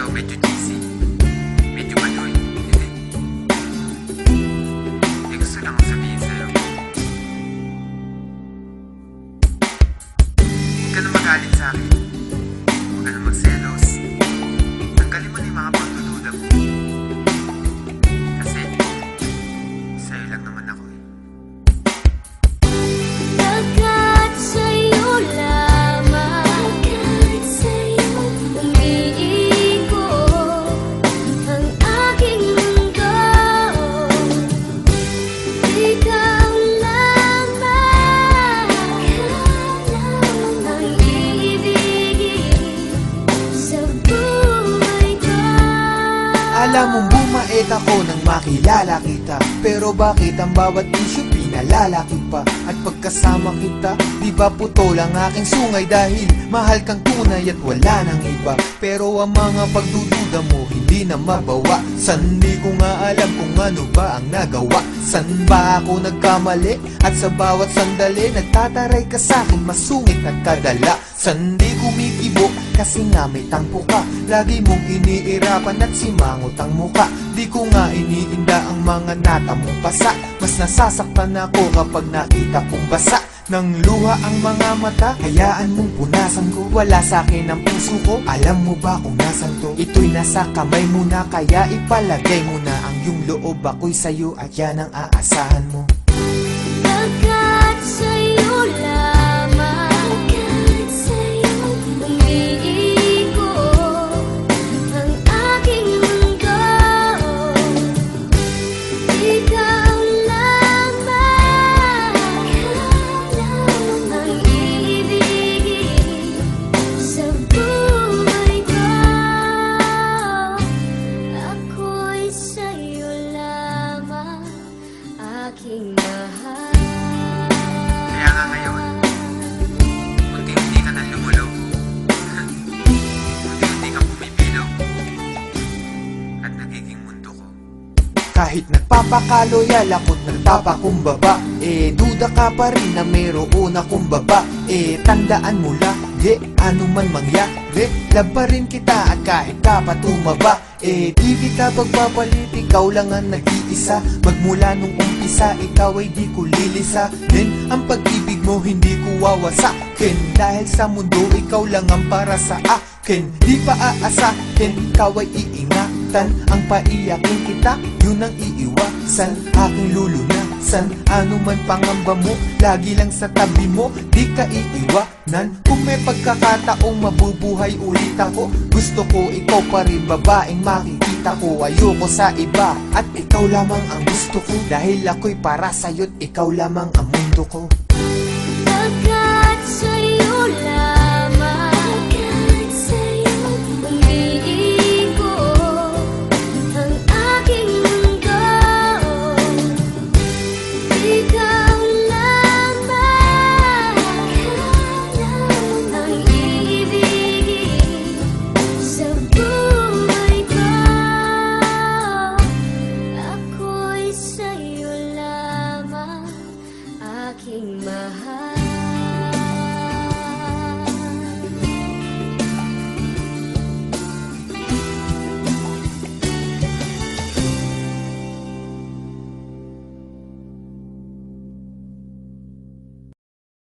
ito, medyo cheesy. Medyo baduy. Hindi. Eh, gusto lang akong sabihin sa'yo. Huwag ka na magalit sa'kin. Huwag ka na magselos. Tanggalin mo na yung mga pagdududa mo. Kasi, sa'yo lang naman ako eh. Agad sa'yo lamang, agad sa'yo umiikot ang aking mundo. Ikaw lamang ang iibigin sa buhay ko. Alam mong bumait ako nang makilala kita, pero bakit ang bawat isyu pinalalaki pa? At pagkasama kita, di ba putol ang aking sungay? Dahil mahal kang tunay at wala nang iba. Pero ang mga pagdududa mo hindi na mabawa. San di ko nga alam kung ano ba ang nagawa. San ba ako nagkamali? At sa bawat sandali nagtataray ka sa'kin, masungit at kadala. San di kumikibo kasi nga may tampo ka. Lagi mong iniirapan at simangot ang muka. Di ko nga iniinda ang mga nata mong pasa. Mas nasasaktan ako kapag nakita kong basa ng luha ang mga mata. Hayaan mong punasan ko, wala sa'kin ang puso ko. Alam mo ba kung nasan to? Ito'y nasa kamay mo na, kaya ipalagay mo na ang iyong loob. Ako'y sa'yo at yan ang aasahan mo. Agad sa'yo lamang, agad sa'yo umiikot ang aking mundo. Ikaw lamang ang iibigin sa buhay ko. Ako'y sa'yo lamang, aking mahal. Kaya nga ngayon, unti-unti ka na lumulog. Unti-unti kang pumipilo. At nagiging mundo ko. Kahit nagpapakaloyal ako't nagpapakumbaba, duda ka pa rin na mayroon akong baba. Tandaan mo lagi, ano man mangyari, love pa rin kita at kahit ka pa tumaba. Di kita pagpapalit, ikaw lang ang nag-iisa. Magmula nung umpisa, ikaw ay di ko lilisa. Din ang pag-ibig mo hindi ko wawasakin. Dahil sa mundo, ikaw lang ang para sa akin. Di pa aasahin, ikaw ay iingatan. Ang paiyakin kita, yun ang iiwasan. Aking lulunasan, ano man pangamba mo, lagi lang sa tabi mo, di ka iiwanan. Kung may pagkakataong mabubuhay ulit ako, gusto ko ikaw pa rin, babaeng makikita ko. Ayoko sa iba, at ikaw lamang ang gusto ko. Dahil ako'y para sa'yo't ikaw lamang ang mundo ko.